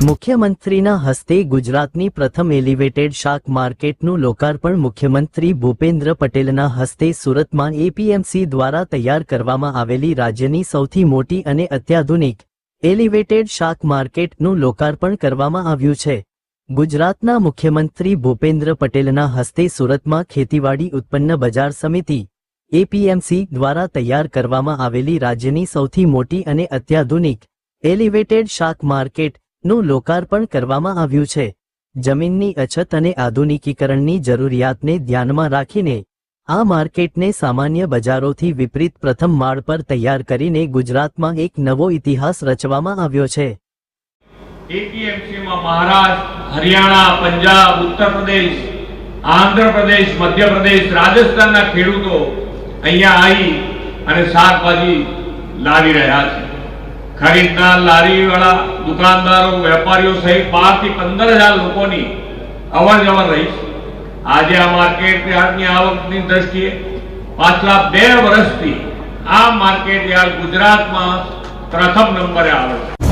મુખ્યમંત્રીના હસ્તે ગુજરાતની પ્રથમ એલિવેટેડ શાક માર્કેટનું લોકાર્પણ મુખ્યમંત્રી ભૂપેન્દ્ર પટેલના હસ્તે સુરતમાં એપીએમસી દ્વારા તૈયાર કરવામાં આવેલી રાજ્યની સૌથી મોટી અને અત્યાધુનિક એલિવેટેડ શાક માર્કેટનું લોકાર્પણ કરવામાં આવ્યું છે। ગુજરાતના મુખ્યમંત્રી ભૂપેન્દ્ર પટેલના હસ્તે સુરતમાં ખેતીવાડી ઉત્પન્ન બજાર સમિતિ એપીએમસી દ્વારા તૈયાર કરવામાં આવેલી રાજ્યની સૌથી મોટી અને અત્યાધુનિક એલિવેટેડ શાક માર્કેટ નું લોકાર્પણ કરવામાં આવ્યું છે। જમીનની અછત અને આધુનિકીકરણની જરૂરિયાતને ધ્યાનમાં રાખીને આ માર્કેટને સામાન્ય બજારોથી વિપરીત પ્રથમ માળ પર તૈયાર કરીને ગુજરાતમાં એક નવો ઇતિહાસ રચવામાં આવ્યો છે। એપીએમસીમાં મહારાષ્ટ્ર, હરિયાણા, પંજાબ, ઉત્તર પ્રદેશ, આંધ્ર પ્રદેશ, મધ્ય પ્રદેશ, રાજસ્થાનના ખેડૂતો અહીંયા આવી અને શાકભાજી લાવી રહ્યા છે। खरीददार, लारी वाला, दुकानदारों, व्यापारियों सहित 12 થી 15,000 लोगों अवर जवर रही। आज आ मार्केट यार्ड की आवक की दृष्टिए पाछला 2 वर्ष थी आ मार्केट यार्ड गुजरात में प्रथम नंबरे आवे।